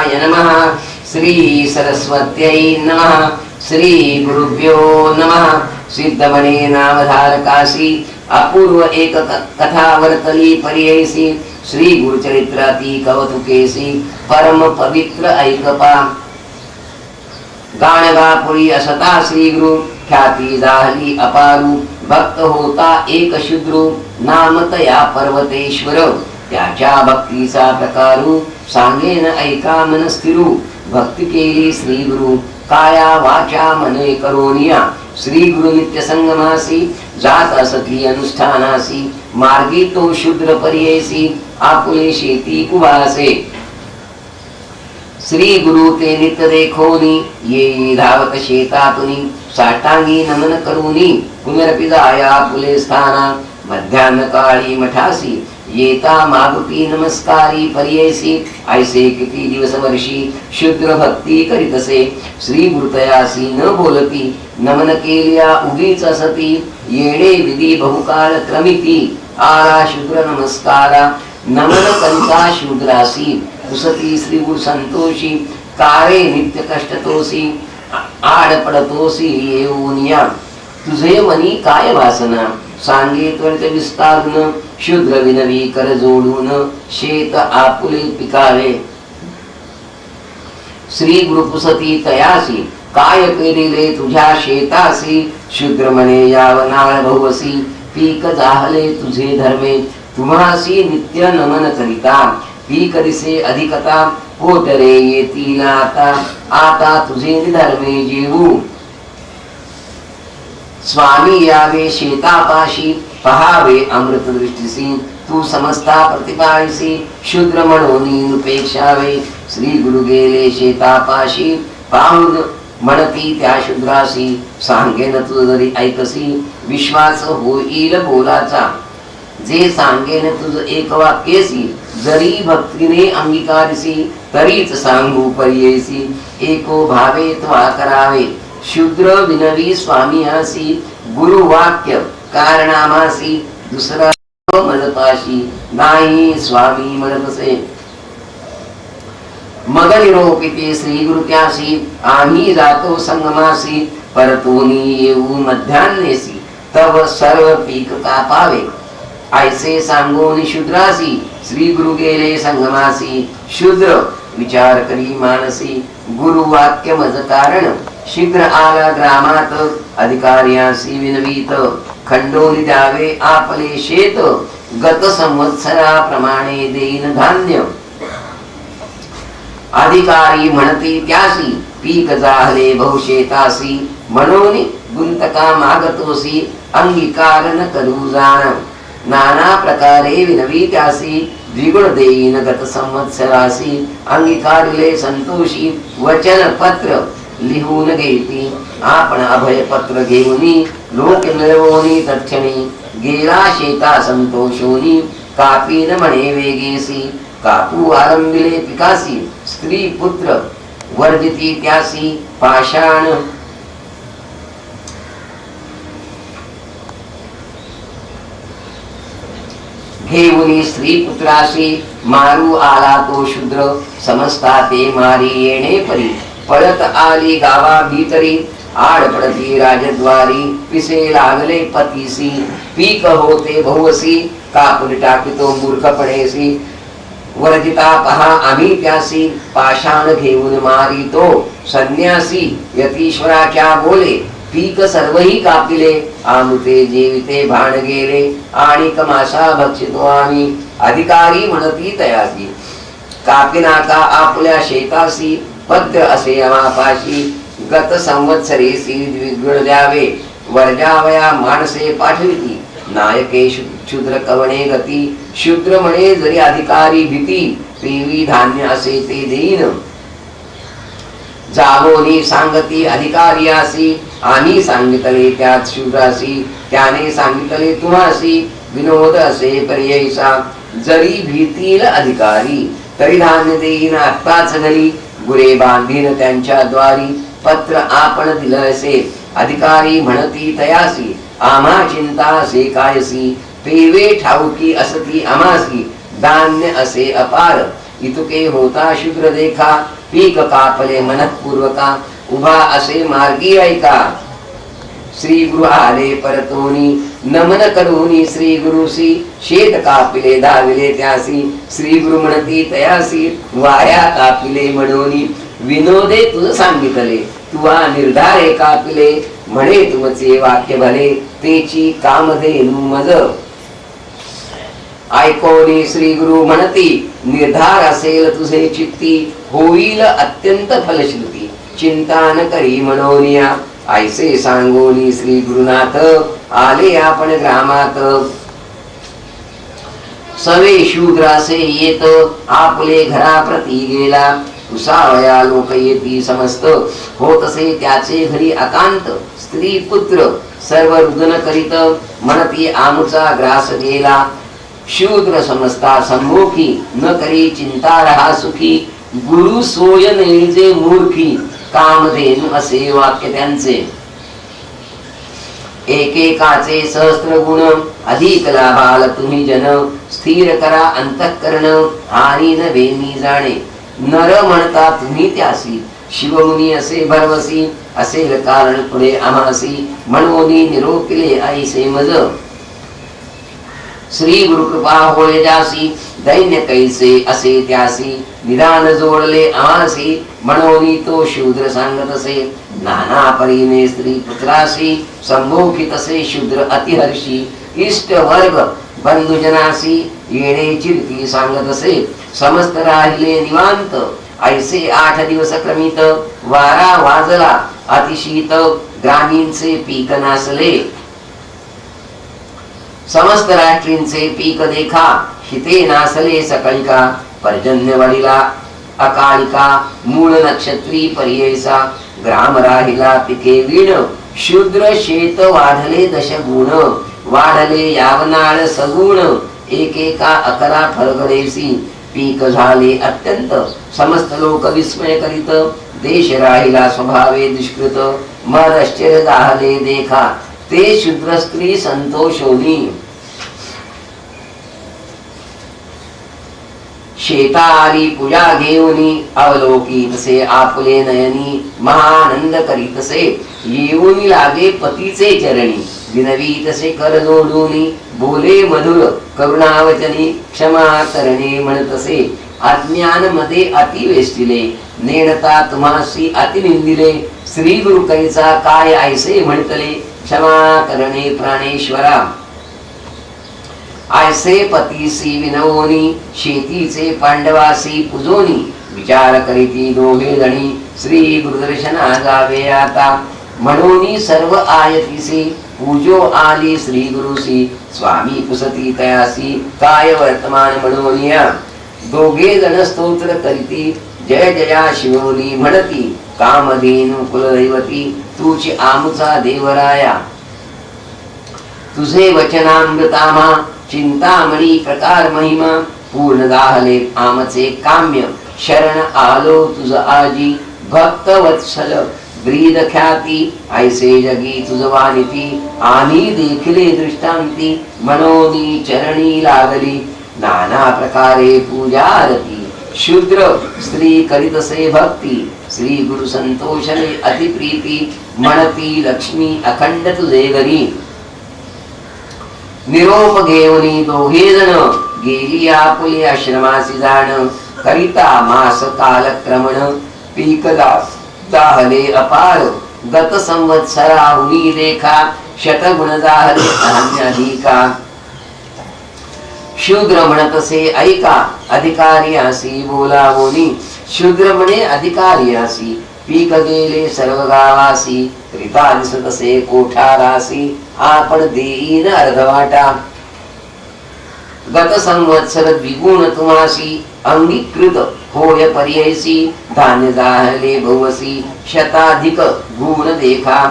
गणेशाय नमः। श्री सरस्वत्यै नमः। श्री गुरुभ्यो नमः। सिद्धमणे नामधारकासी अपूर्व एक कथा वर्तली पर्ययसी। श्री गुरुचरित्राती कौतुकेसी परम पवित्र ऐकपा। गाणगापुरी असता श्री गुरु ख्याती जाहली अपारू। भक्त होता एक शूद्रू नाम तया पर्वतेश्वर। त्याच्या भक्तीचा प्रकारू सांगेन ऐका मन स्थिरू। भक्ती केली श्री गुरु काया वाचा मने करोनिया। श्री गुरु नित्य संगमासी जात असती अनुष्ठानासी। मार्गी तो शूद्र पर्ययसी आपुले शेती कुवासे। श्री गुरु ते नित्य देखोनी ये धावत शेतातुनी। साष्टांगी नमन करूनी पुनरपि जाया पुले स्थाना। मध्यान्ह काळी मठासी येता मागुती नमस्कारी पर्ययसी। ऐसे किती दिवस वर्षी शूद्र भक्ती करीतसे। श्री गुरुतयासी न बोलती नमन केल्या उगीच असती। येणे विधी बहुकाळ क्रमिती आला शूद्र नमस्कारा। नमन कंचा शूद्रासी पुसती श्री गुरु संतोषी। कारे नित्य कष्टतोसी आड पडतोसी येऊनिया। तुझे मनी काय वासना सांगे त्वरित विस्तारून। शूद्र विनवी कर जोडून शेत आपुले पिकावे। श्री गुरु पुसती तयासी काय पेरिले तुझ्या शेतासी। शूद्र म्हणे यावनाळ बहुवसी पीक जाहले तुझे धर्मे। तुम्हासी नित्य नमन करिता पीक दिसे अधिकता। पोटरे येतील आता आता तुझे निधर्मे जेवू। स्वामी यावे शेतापाशी पहावे अमृत दृष्टीसी। तू समस्ता प्रतिपाळीसी शूद्र म्हणून उपेक्षावे। श्री गुरु गेले शेतापाशी पाहून म्हणती त्या शूद्रासी। सांगेन तू जरी ऐकसी विश्वास होईल बोलाचा। जे सांगेन तुझ एक वाक्यसी जरी भक्तीने अंगीकारसी। तरीच सांगू पर्ययसी एको भावे त्वा करावे। शूद्र विनवी स्वामी आसी गुरु वाक्य कारणामासी। दुसरा म्हणताशी नाही स्वामी म्हणतसे। मग निरोपिते श्री गुरु त्यासी आम्ही जातो संगमासी। परतोनी येऊ मध्यान्नेसी तव सर्व पीक कापावे। ऐसे सांगून शूद्रासी श्री गुरु गेले संगमासी। शूद्र विचार करी मानसी गुरु वाक्य मज कारण। शीघ्र आला ग्रामात अधिकार्यासी विनवीत। खंडोनी द्यावे आपले शेत गत संवत्सरा प्रमाणे देईन धान्य। अधिकारी म्हणती त्यासी पीक जाहले बहुशेतासी। म्हणून गुंतका मागतोसी अंगीकार न करू जाण। नाना प्रकारे विनवी त्यासी द्विगुण देईन गत संवत्सरासी। अंगीकारिले संतोषी वचन पत्र लिहून घेती। आपण अभय पत्र घेऊनी लोक मिळवोनी तक्षणी। गेला शेता संतोषोनी कापीन म्हणे वेगेसी। कापू आरंभिले पिकासी स्त्री पुत्र वर्जिती त्यासी पाषाण। घेऊनी स्त्री पुत्रासी मारू आला तो शूद्र। समजता ते मारी येणे परी पळत आली गावा भीतरी। आड पडती राजद्वारी पिसे लागले पतीसी। पीक होते बहुवसी कापून टाकितो मूर्खपणेसी। वर्जिता पहा आम्ही त्यासी पाषाण घेऊन मारितो संन्यासी। यतीश्वराच्या बोले पीक सर्वही कापिले। आमुते जेविते भाण गेले आणि कमाशा भक्षितो आम्ही। अधिकारी म्हणती तयासी कापिनाका आपल्या शेतासी। पत्र असे अमापाशी गत संवत्सरेसी द्विगुण द्यावे। वर्जावया माणसे पाठविती नायके शूद्र कवणे गती। शूद्र म्हणे जरी अधिकारी भीती पेवी धान्य असे ते देईन। जागोनी सांगती अधिकार्यासी आम्ही सांगितले त्यात शूद्रासी। त्याने सांगितले तुम्हासी विनोद असे पर्ययसा। जरी भीतील अधिकारी तरी धान्य देईन आत्ताच घरी। गुरे बांधीन त्यांच्या द्वारी पत्र आपण दिलं असे। अधिकारी म्हणती तयासी आम्हा चिंता असे कायसी। पेवे ठाऊकी असती आमासी धान्य असे अपार। इतुके होता शूद्र देखा पीक कापले मनःपूर्वका उभा असे मार्गी ऐका श्री गुरु आले परतोनी नमन करूनी श्री गुरुसी शेत कापिले धाविले त्यासी श्री गुरु म्हणती तयासी वाया कापिले म्हणोनी विनोदे तुझ सांगितले तुवा निर्धारे कापिले म्हणे तुमचे वाक्य भले तेची कामधेनु मज ऐकोनी श्री गुरु म्हणती निर्धार असेल तुझे चित्ती होईल अत्यंत फलश्रुती चिंता न करी मनोनिया ऐसे सांगोनी श्री गुरुनाथ आले आपण ग्रामात सवे शूद्रासे येत आपले घरा प्रती गेला उसावया लोक येती समस्त होतसे त्याचे घरी अकांत स्त्री पुत्र सर्व रुदन करीत म्हणती आमुचा ग्रास गेला शूद्र समजता सम्मुखी न करी चिंता रहा सुखी गुरु सोय नेजे मूर्खी कामधेनु असे वाक्य त्यांचे एकेकाचे सहस्त्र गुण अधिक लाभाल तुम्ही जन स्थिर करा अंतःकरण आणि न वेणी जाणे नर म्हणता तुम्ही त्यासी शिवमुनी असे भरवसी असेल कारण पुढे आम्हासी म्हणून निरोपिले ऐसे मज श्री गुरु कृपा होळे जासी दैन्य कैसे असे त्यासी निदान जोडले आसी म्हणून तो शूद्र सांगत असे नाना परीने स्त्री पुत्रासी संभोखित असे शूद्र अतिहर्षी इष्ट वर्ग बंधुजनासी येणे चिरती सांगत असे समस्त राहिले निवांत ऐसे 8 दिवस क्रमित वारा वाजला अतिशीत ग्रामीणचे पीक नासले समस्त राष्ट्रींचे पीक देखा हिते नासले सकळिका पर्जन्य वडिला अकालिका मूळ नक्षत्री पर्ययसा ग्राम राहिला पिके वीण शूद्र शेत वाढले दशगुण वाढले यावनाळ सगुण एकेका 11 फळगडेसी पीक झाले अत्यंत समस्त लोक विस्मय करीत देश राहिला स्वभावे दुष्कृत मर आश्चर्य दाहले देखा ते शूद्र स्त्री संतोषोनी शेतारी पूजा घेऊनी अवलोकी तसे आपले नयनी महानंद करीतसे येऊनी लागे पतीचे चरणी विनवी तसे कर जोडूनी बोले मधुर करुणावचनी क्षमा करणे म्हणतसे अज्ञान मध्ये अति वेष्टिले नेणता तुम्हासी अति निंदिले श्री गुरु कैचा काय ऐसे म्हणतले क्षमा करणे प्राणेश्वरा ऐसे पतीसी विनवोनी शेतीचे पांडवासी पूजोनी विचार करीती दोघे जणी श्री गुरुदर्शना जावे आता म्हणून सर्व आयतीसी पूजो आली श्री गुरुसी स्वामी पुसती तयासी काय वर्तमान म्हणूनिया दोघे जण स्तोत्र करीती जय जया शिवोनी म्हणती कामधेनु कुलदैवती तुची आमुचा देवराया तुझे वचनामृतामा चिंतामणी प्रकार महिमा पूर्ण दाहले आमचे काम्य शरण आलो तुझ आजी भक्त वत्सल ब्रीद ख्याती ऐसे जगी तुझ वानिती आणि देखिले दृष्टांती मनोनी चरणी लागली नाना प्रकारे पूजा आरती शूद्र स्त्री करीतसे भक्ती श्री गुरु संतोषले अतिप्रीती म्हणती लक्ष्मी अखंड तुझे घरी निरोप घेऊनी दोघे जण गेली आपुले आश्रमासी जाण करिता मास कालक्रमण पीक दाहले अपार गत संवत्सरा हुनी देखा शतगुण दाहले धान्याधिका शूद्र म्हणतसे ऐका अधिकारी आसी बोलावोनी शूद्र म्हणे अधिकारी आसी पीक गेले सर्व गावासी रिता दिसतसे कोठारासी आपण देईन अर्धवाटा गत संवत्सर द्विगुण तुम्हासी अंगीकृत होय पर्ययसी धान्य दाहले भवसी शताधिक गुण देखा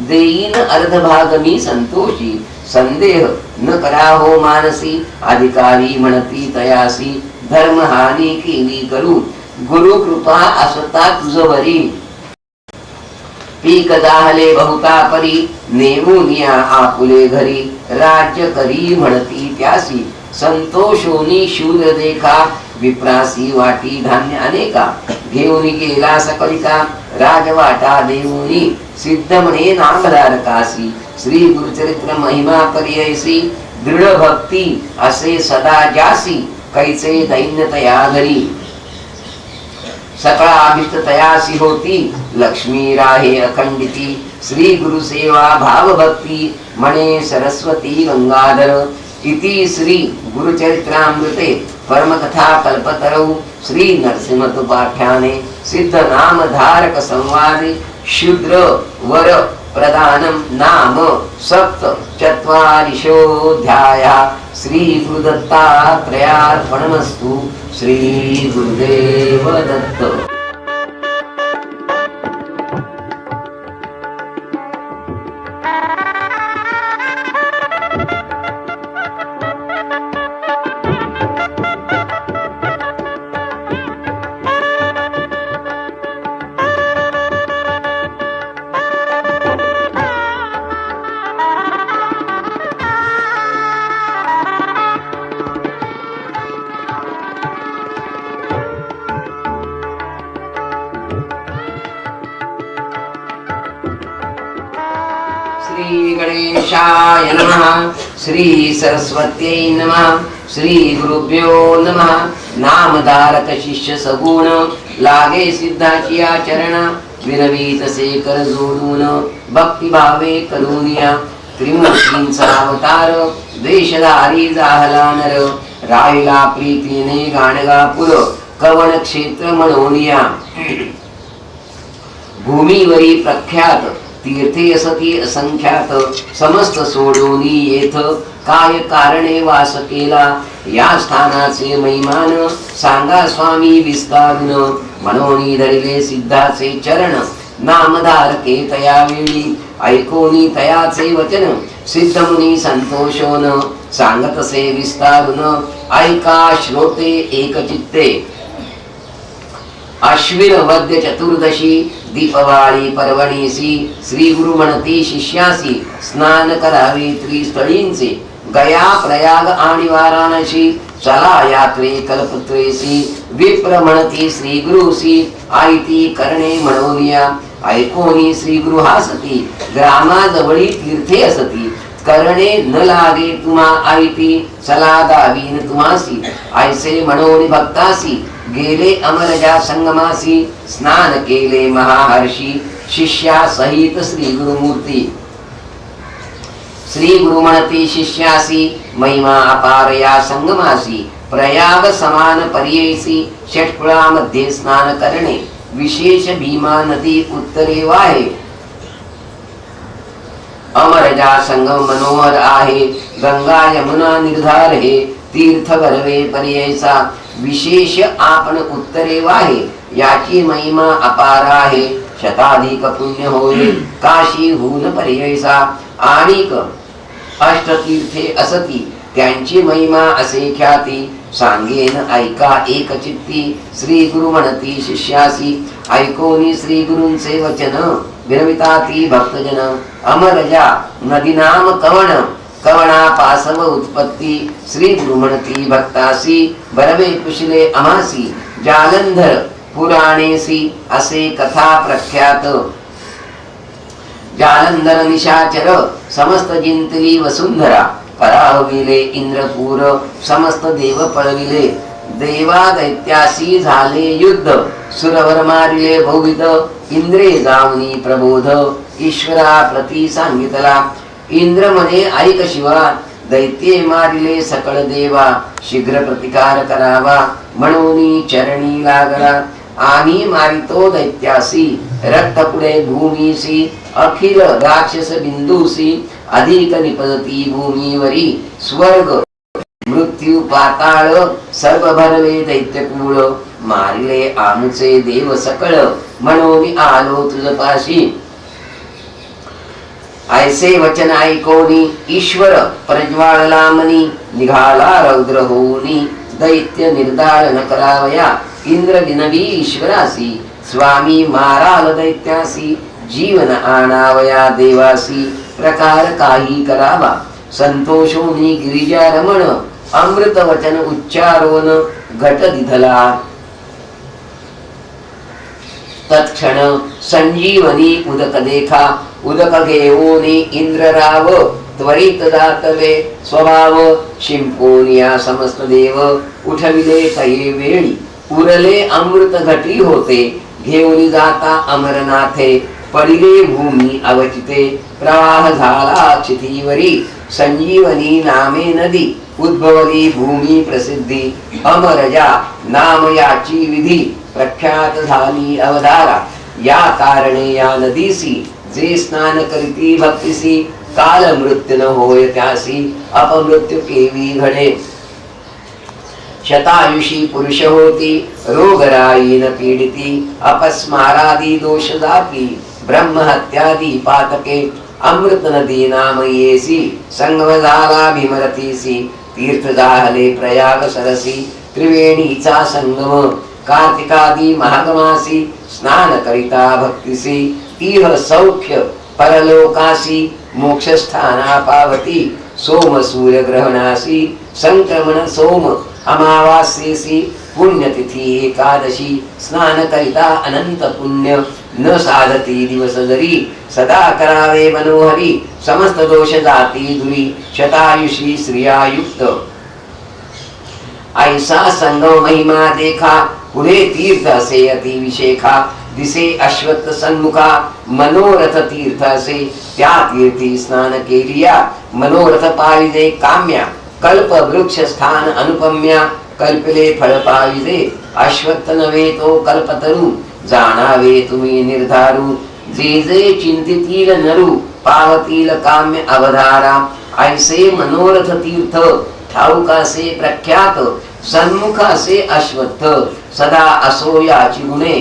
देईन अर्धभाग मी संतोषी संदेह न करा हो मानसी अधिकारी म्हणती तयासी धर्म हानी केली करू गुरु कृपा असता तुझवरी पीक दाहले बहुता परी नेमुनिया आपुले घरी राज्य करी म्हणती त्यासी संतोषोनी शूद्र देखा विप्रासी वाटी धान्य अनेका घेऊन गेला सकलिका राजवाटा देऊनी सिद्ध म्हणे नामधारकासी श्री गुरुचरित्र महिमा पर्ययसी दृढ भक्ती असे सदा जासी कैचे दैन्य तया घरी सकळ अभिष्ट तयासी होती लक्ष्मी राहे अखंडिती श्री गुरु सेवा भाव भक्ती म्हणे सरस्वती गंगाधर इति श्री गुरुचरित्रामृते परमकथा कल्पतरौ श्री नरसिंहोपाख्याने सिद्ध नामधारक संवादे शूद्र वर प्रदानं नाम सप्त चत्वारिंशोऽध्यायः श्री गुरुदत्तात्रेयार्पणमस्तु श्री गुरुदेव दत्त। श्री गणेशाय नमः श्री सरस्वत्यै नमः श्री गुरुभ्यो नमः। नामधारक शिष्य सगुण लागे सिद्धाची आचरण विनवीत से कर जोडून भक्तिभावे करूनिया त्रिमूर्तींचा अवतार देशधारी जाहला नर राहिला प्रीतीने गाणगापुर कवन क्षेत्र म्हणूनिया भूमीवरी प्रख्यात तीर्थे असती असंख्यात समस्त सोडूनी येथ काय कारणे वास केला या स्थानाचे महिमान सांगा स्वामी विस्तारून म्हणून धरिले सिद्धाचे चरण नामधारके तया वेळी ऐकोनी तयाचे वचन सिद्ध मुनी संतोषोन सांगतसे विस्तारून ऐका श्रोते एकचित्ते अश्विन वद्य चतुर्दशी दीपवाळी पर्वणीसी श्री गुरु म्हणती शिष्यासी स्नान करावे त्रिस्थळींचे गया प्रयाग आणि वाराणसी चला यात्रे कल्पत्रेसी विप्र म्हणती श्री गुरुसी आयती करणे म्हणोनिया ऐकोनी श्री गुरु हासती ग्रामाजवळी तीर्थे असती करणे न लागे तुम्हा आयती चला दावीन तुम्हासी ऐसे म्हणोनी भक्तासी गेले अमरजा संगमासी स्नान केले महाहर्षी शिष्या सहित श्री गुरुमूर्ती श्री गुरु म्हणती शिष्यासी महिमा अपार या संगमासी प्रयाग समान पर्ययसी षटकुळामध्ये स्नान करणे विशेष भीमा नदी उत्तरे वाहे अमरजा संगम मनोहर आहे गंगा यमुना निर्धार हे तीर्थ भरवे पर्ययसा विशेष आपण उत्तरे वाहे याची महिमा अपार आहे शताधिक पुण्य होय काशी हून पर्ययसा आणिक अष्टतीर्थे असती त्यांची महिमा असे ख्याती सांगेन ऐका एक चित्ती श्री गुरु म्हणती शिष्यासी ऐकोनी श्री गुरूंचे वचन विरविता ती भक्तजन अमरजा नदी नाम कवण कवणा पासव उत्पत्ती श्री गुरु म्हणती भक्तासी बरवे कुशले अमासी जालंधर पुराणेसी असे कथा प्रख्यात जालंधर निशाचर समस्त जिंतली वसुंधरा पराहविले इंद्रपूर समस्त देव पळविले देवा दैत्यासी झाले युद्ध सुरवर मारिले बहुविध इंद्रे जावनी प्रबोध ईश्वरा प्रती सांगितला इंद्र म्हणे ऐक शिवा दैत्ये मारिले सकळ देवा शीघ्र प्रतिकार करावा म्हणून चरणी लागला आम्ही मारितो दैत्यासी रक्त पुढे भूमीसी अखिल राक्षस बिंदूसी अधिक निपदती भूमीवरी स्वर्ग मृत्यू पाताळ सर्व भरले दैत्यकुळ मारिले आमुचे देव सकळ म्हणून आलो तुझपाशी ऐसे वचन ऐकोनी ईश्वर प्रज्वाळला मनी निघाला रौद्र होऊनी दैत्य निर्दारण करावया इंद्र विनवी ईश्वरासी स्वामी माराल दैत्यासी जीवन आणावया देवासी प्रकार काही करावा संतोषोनी गिरिजा रमण अमृत वचन उच्चारोन घट दिधला तत्क्षण संजीवनी उदक देखा उदक घेऊनी इंद्रराव त्वरित दातवे स्वभाव शिंपोनिया समस्त देव उठविले तये वेळी उरले अमृत घटी होते घेऊन जाता अमरनाथे पडिले भूमी अवचिते प्रवाह झाला क्षितीवरी संजीवनी नामे नदी उद्भवली भूमी प्रसिद्धी अमरजा नाम याची विधी प्रख्यात झाली अवधारा या कारणे या नदीसी जे स्नान करीती भक्तीसी काल मृत्यू न होय त्यासी अपमृत्यू केवी घडे शतायुषी पुरुष होती रोगराई न पीडिती अपस्मारादी दोष जाती ब्रह्महत्यादी पातके अमृत नदी नाम येसी संगम झाला भीमरतीसी तीर्थ जाहले प्रयाग सरसी त्रिवेणीचा संगम कार्तिकादी महागमासी स्नान करिता भक्तिसी इह सौख्य परलोकासी मोक्षस्थाना पावती सोम सूर्य ग्रहणासी संक्रमण सोम अमावास्येसी पुण्यतिथी एकादशी स्नान करिता अनंत पुण्य न साधती दिवस जरी सदा करावे मनोहरी समस्त दोष जाती दुरी शतायुषी श्रियायुक्त ऐसा संगम महिमा देखा पुढे तीर्थ असे अति विशेखा दिसे अश्वत्थ सन्मुखा मनोरथ तीर्थ असे त्या तीर्थी स्नान केलिया मनोरथ पाविजे काम्या कल्प वृक्ष स्थान अनुपम्या कल्पले फळ पाविजे अश्वत्थ नवे तो कल्पतरू जाणावे तुम्ही निर्धारू जे जे चिंतितील नरू पावतील काम्य अवधारा ऐसे मनोरथ तीर्थ ठाऊकासे प्रख्यात सन्मुखासे अश्वत्थ सदा असो याची गुणे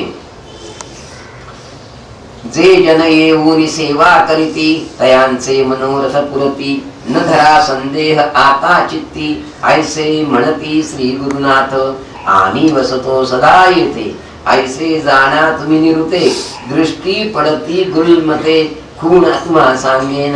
जे जन येऊन सेवा करीती तयांचे मनोरथ पुरती न धरा संदेह आता चित्ती ऐसे म्हणती श्री गुरुनाथ आम्ही वसतो सदा येते ऐसे जाणा तुम्ही निरुते दृष्टी पडती गुरुमते खूण आत्मा सांगेन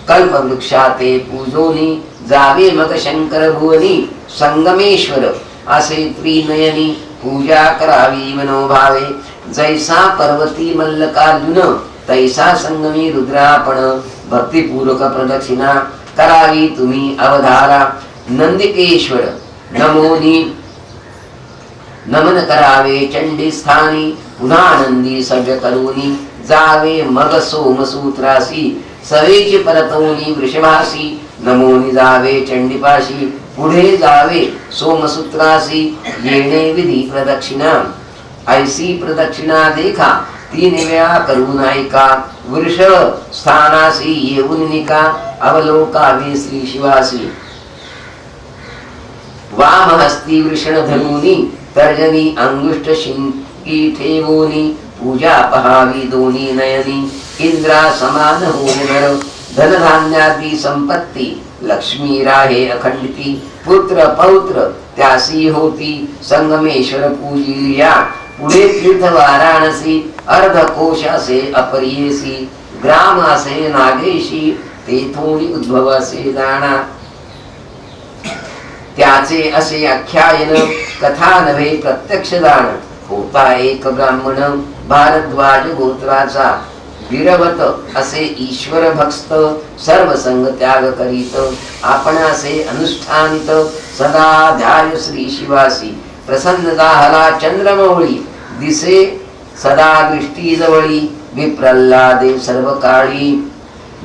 कल्पवृक्षाते पूजोनी जावे मग शंकर भुवनी संगमेश्वर असे त्रिनयनी पूजा करावी मनोभावे जैसा पर्वती मल्लिकार्जुन तैसा संगमी रुद्रापण भक्तिपूर्वक प्रदक्षिणा करावी तुम्ही अवधारा नंदिकेश्वर नमोनी नमन करावे चंडी स्थानी पुन्हा नंदी सव्य करूनी जावे मग सोमसूत्रासी सवेची परतवनी वृषभासी नमोनी जावे चंडीपाशी पुढे जावे सोमसूत्रासी येणे विधी प्रदक्षिणा ऐसी प्रदक्षिणा देखा तीन वेळा करून ऐका वृष स्थानासी येऊन निका अवलोकावे श्री शिवासी वाम हस्ती वृषण धरूनी तर्जनी अंगुष्ठ शिंकी ठेवोनी पूजा पहावी दोन्ही नयनी इंद्रा समान होणार धनधान्यादी संपत्ती लक्ष्मी राहे अखंडिती पुत्र पौत्र त्यासी होती संगमेश्वर पूजिया पुढे तीर्थ वाराणसी अर्ध कोशासे अपरियेसी ग्राम असे नागेशी तेथोनी उद्भव असे जाणा त्याचे असे आख्यायन कथा नव्हे प्रत्यक्ष जाण होता एक ब्राह्मण भारद्वाज गोत्राचा विरवत असे ईश्वर भक्त सर्व संग त्याग करीत आपण असे अनुष्ठानित सदा ध्याय श्री शिवासी प्रसन्न झाला चंद्रमौळी दिसे सदा दृष्टी जवळी विप्रल्हादे सर्व काळी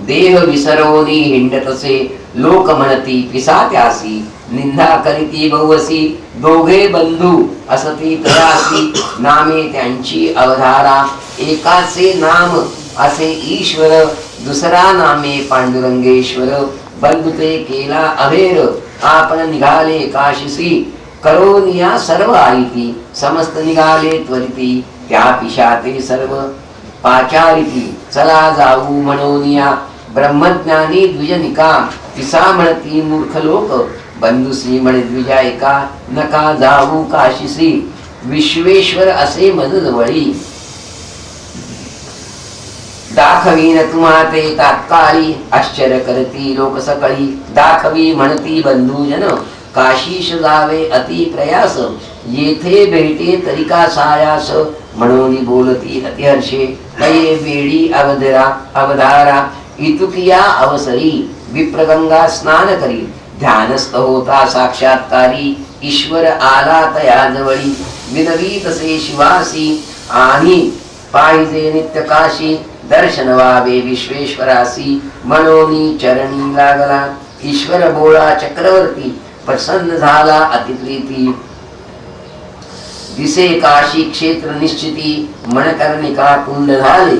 देह विसरोनी हिंडतसे लोक म्हणती पिसात्यासी निंदा करीती बहुवसी दोघे बंधू असती तयासी नामे त्यांची अवधारा एकाचे नाम असे ईश्वर दुसरा नामे पांडुरंगेश्वर बंधुते केला अभेर आपण निघाले काशीसी करोनिया सर्व आईती समस्त निघाले त्वरिती त्या पिशाते सर्व पाचारिती चला जाऊ म्हणोनिया ब्रह्मज्ञानी द्विजनिका पिसा म्हणती मूर्ख लोक बंधुसी म्हणे द्विजायका नका जाऊ काशीसी विश्वेश्वर असे मन जवळी दाखवीन तुम्हा ते तात्काळी आश्चर्य करती लोक सकळी दाखवी म्हणती बंधुजन काशीश जावे अति प्रयास येथे भेटे तरिका सायास म्हणून बोलती अतिहर्षे तये वेळी अवधारा इतुकिया अवसरी विप्रगंगा स्नान करी ध्यानस्थ होता साक्षात्कारी ईश्वर आला तया जवळी विनवी तसे शिवासी आणि पाहिजे नित्य काशी दर्शन व्हावे विश्वेश्वरासी मनोनी चरणी लागला ईश्वर बोळा चक्रवर्ती प्रसन्न झाला अतिप्रीती दिसे काशी क्षेत्र निश्चिती मनकर्णिका कुंड झाले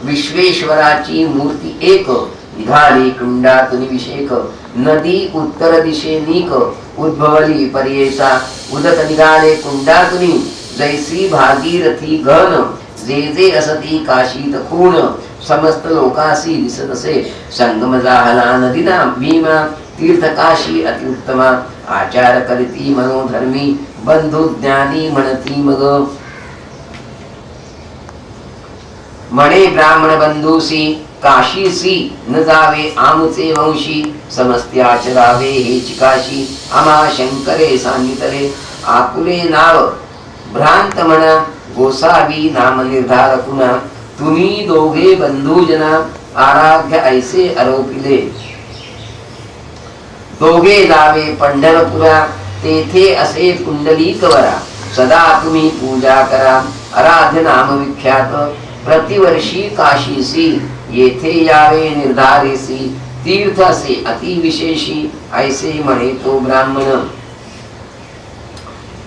विश्वेश्वराची मूर्ती एक निघाली कुंडातून विषेक नदी उत्तर दिशेनीक उद्भवली पर्येसा उदक निघाले कुंडातून जैसी भागीरथी घन जे जे असती काशीत खूण समस्त लोकासी दिसत असे संगम झाला नदीना भीमा तीर्थ काशी अतिउत्तमा आचार करीती मनोधर्मी बंधू ज्ञानी म्हणती मग म्हणे ब्राह्मण बंधूसी काशीसी न जावे आमुचे वंशी समस्ते आचरावे हे चिकाशी आम्हा शंकरे सांगितले आकुले नाव भ्रांत म्हणा गोसावी नाम निर्धार पुन्हा तुम्ही दोघे बंधूजना आराध्य ऐसे आरोपिले दोघे जावे पंढरपुरा तेथे असे पुंडलीकवरा सदा तुम्ही पूजा करा आराध्य नाम विख्यात प्रतिवर्षी काशीसी येथे यावे निर्धारेसी तीर्थ असे अतिविशेषी ऐसे म्हणे तो ब्राह्मण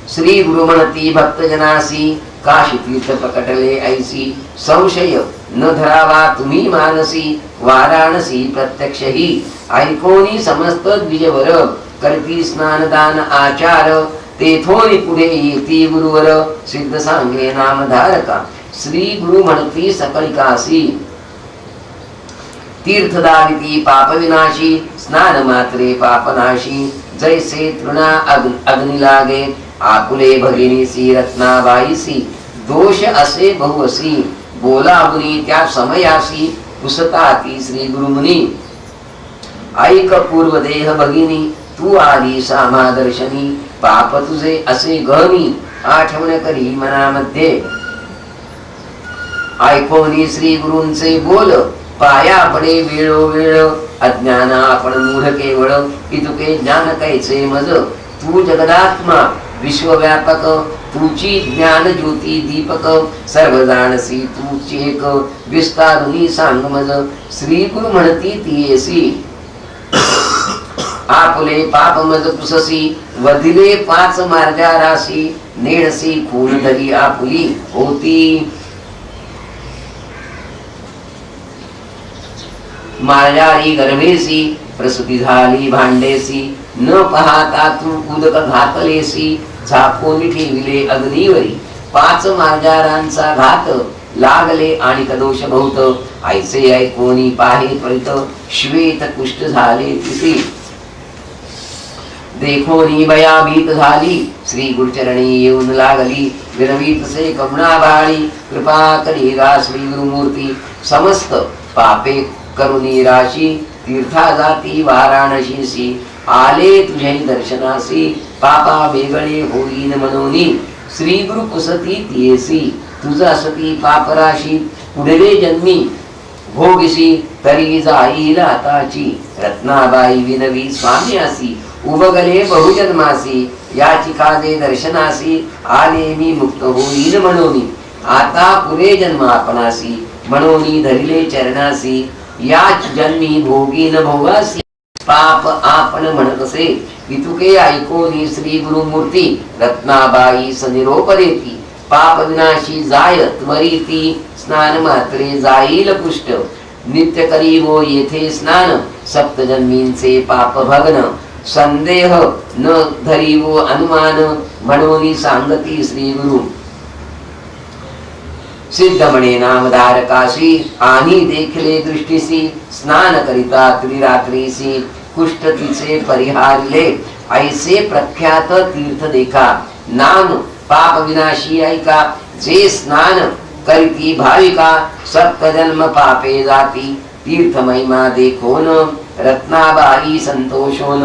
श्री गुरु म्हणती भक्तजनासी काशी तीर्थ प्रकटले ऐसी संशय न धरावा तुम्ही मानसी वाराणसी प्रत्यक्ष ही ऐकोनी समस्त द्विजवर करती स्नानदान आचार तेथोनी पुढे येती गुरुवर सिद्ध सांगे नामधारका श्री गुरु म्हणती सकळिकासी तीर्थदारिती पापविनाशी स्नान मात्रे पापनाशी जैसे तृणा अग्नि लागे आकुले भगिनीसी रत्नाबाईसी दोष असे बहुअसी बोलावनी त्या समयासी पुसताती श्री गुरुमुनी ऐक पूर्व देह भगिनी तू आली सामा दर्शनी पाप तुझे असे गहनी आठवण करी मनामध्ये ऐकोनी श्री गुरूंचे बोल पाया पडे वेळोवेळ अज्ञान आपण मूढ केवळ इतुके ज्ञान कैचे मज तू जगदात्मा विश्वव्यापक तुची ज्ञान ज्योती दीपक सर्व जाणसी तूची एक विस्तारुनी सांग मज श्री गुरु म्हणती तीयसी आपुले पाप मज पुससी वधिले पाच मार्गा राशी नेडसी खून धरी आपुली होती मायारी गर्भेसी प्रसूती झाली भांडेसी न पाहता तू उदक घातलेसी झापून ठेविले अग्नीवरी पाच मार्जारांचा घात लागले आणि कदोष बहुत ऐसे ऐकोनी पाहे त्वरित श्वेत कुष्ठ झाले तिसी देखोनी भयाभीत झाली श्री गुरुचरणी येऊन लागली विरवीत से करुणाबाळी कृपा करी गा श्री गुरुमूर्ती समस्त पापे करुणी राशी तीर्था जाती वाराणसीसी आले तुझे दर्शनासी पापा वेगळे होईन मनोनी श्री गुरु पुसती तियेसी तुझा सती पापराशी पुढले जन्मी भोगिसी तरी जाईल आताची रत्नाबाई विनवी स्वाम्यासी उभगले बहुजन्मासी याची काजे दर्शनासी आले मी मुक्त होईन मनोनी आता पुरे जन्म आपणासी मनोनी धरिले चरणासी याच जन्मी भोगीन भोगासी पाप आपण म्हणत असे इतुके ऐकोनी श्री गुरुमूर्ती रत्नाबाई सनिरोप देती पाप विनाशी जाय त्वरिती स्नान मात्रे जाईल पुष्ट नित्य करी वो येथे स्नान सप्तजन्मींचे पाप भग्न संदेह न धरी वो अनुमान म्हणून सांगती श्री गुरु सिद्ध म्हणे नामधारकाशी आणि देखले दृष्टीसी स्नान करिता त्रिरात्रीसी कुष्ठ तिचे परिहारले ऐसे प्रख्यात तीर्थ देखा नाम पाप विनाशी ऐका जे स्नान करिती भाविका सप्त जन्म पापे जाती तीर्थ महिमा देखोन रत्नाबाई संतोषोन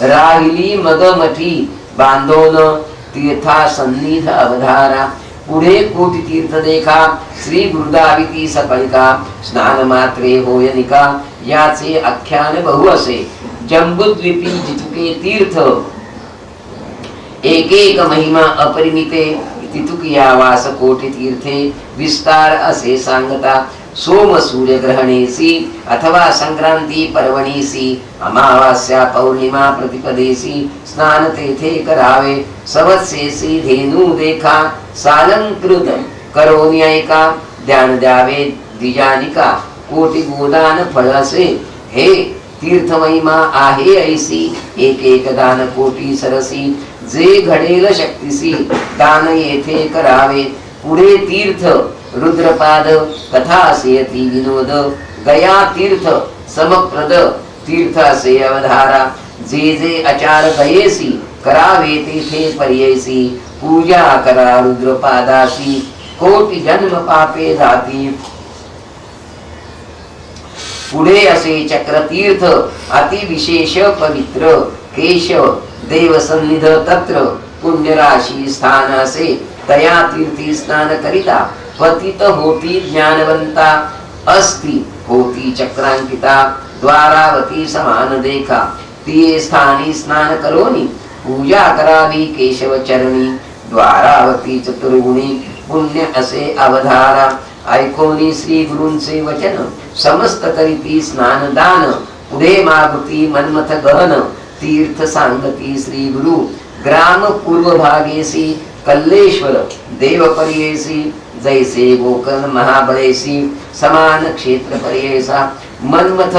राहिली मग मठी बांधोन तीर्था सन्निध अवधारा पुढे कोटी तीर्थ देखा श्री गुरुदाविती सकळिका स्नान मात्रे होयनिका याचे आख्यान बहु असे जंबुद्वीपी जितुके तीर्थ एक एक महिमा अपरिमिते तितुकिया वास कोटी तीर्थे विस्तार असे सांगता सोम सूर्य ग्रहणेसी अथवा संक्रांती पर्वणीसी अमावास्या पौर्णिमा प्रतिपदेसी स्नान तेथे करावे सवत्सेसी धेनू देखा सालंकृत करोनी ऐका ध्यान द्यावे द्विजानिका कोटी गोदान फळसे हे तीर्थ महिमा आहे ऐसी एक एक दान कोटी सरसी जे घडेल शक्तीसी दान येथे करावे पुढे तीर्थ रुद्रपाद कथा असेयती विनोद गया तीर्थ समप्रद तीर्थ असे अवधारा जे जे आचार गयेसी करावे तेथे पर्ययसी पूजा करा रुद्रपादासी कोटी जन्म पापे जाती पुढे असे चक्रतीर्थ अतिविशेष पवित्र केशव देवसन्निध तत्र पुण्यराशी स्थान असे तया तीर्थी स्नान करिता पतित होती ज्ञानवंता अस्ति होती चक्रांकिता द्वारावती समान देखा तिये स्थानी स्नान करोनी पूजा करावी केशव चरणी द्वारावती चतुर्गुणी पुण्य असे अवधारा ऐकोनी श्री गुरूंचे वचन समस्त करीती स्नान दान पुढे मागुती मनमथ गहन तीर्थ सांगती श्री गुरु ग्राम पूर्व भागेसी कल्लेश्वर देव पर्येसी जैसे गोकर्ण महाबळेसी समान क्षेत्र पर्येसा मनमथ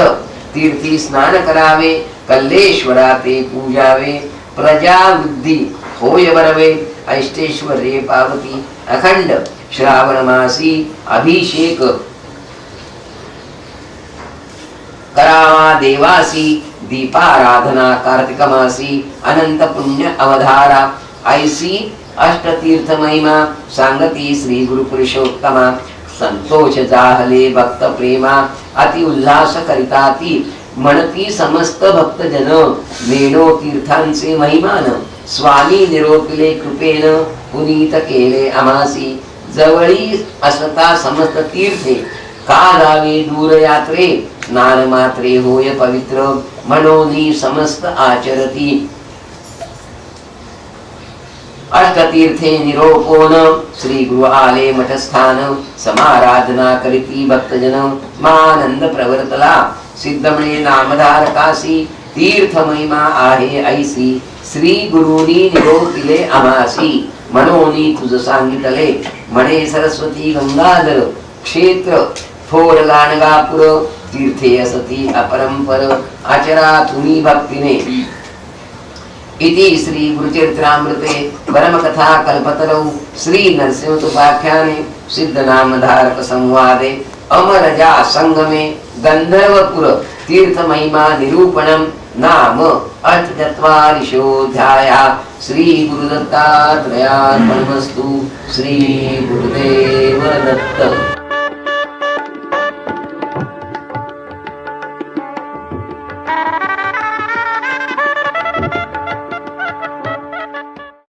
तीर्थी स्नान करावे कल्लेश्वरा ते पूजावे प्रजा वृद्धी होय बरवे ऐष्टेश्वर्ये पावती अखंड श्रावण मासी अभिषेक करावा देवासी दीपाराधना कार्तिक मासी अनंत पुण्य अवधारा ऐसी अष्टतीर्थ महिमा सांगती श्री गुरु पुरुषोत्तमा संतोष जाहले भक्त प्रेमा अति उल्हास करिताती म्हणती समस्त भक्त जन मेणो तीर्थांचे महिमान स्वामी निरोपिले कृपेन पुनीत केले आमासी जवळी असता समस्त तीर्थे का जावे दूर यात्रे स्नान मात्रे होय पवित्र मनोनी समस्त आचरती अष्टतीर्थे निरोपोन श्री गुरु आले मठस्थान समाराधना करीती भक्तजन मानंद प्रवर्तला सिद्धमणे नामधारकासी तीर्थ महिमा आहे ऐसी श्री गुरुनी निरोपिले आमासी मनोनी तुझ सांगितले म्हणे सरस्वती गंगाधर क्षेत्र थोर गाणगापुर तीर्थे असती अपरंपर आचरा तुम्ही भक्तीने इति श्री गुरुचरित्रामृते परमकथा कल्पतरौ श्री नरसिंहोपाख्याने सिद्धनामधारक संवादे अमरजा संगमे गंधर्वपुर तीर्थ महिमा निरूपणम नाम अष्टचत्वारिंशोऽध्यायः श्री गुरुदत्तात्रेयार्पणमस्तु श्री गुरुदेव दत्त।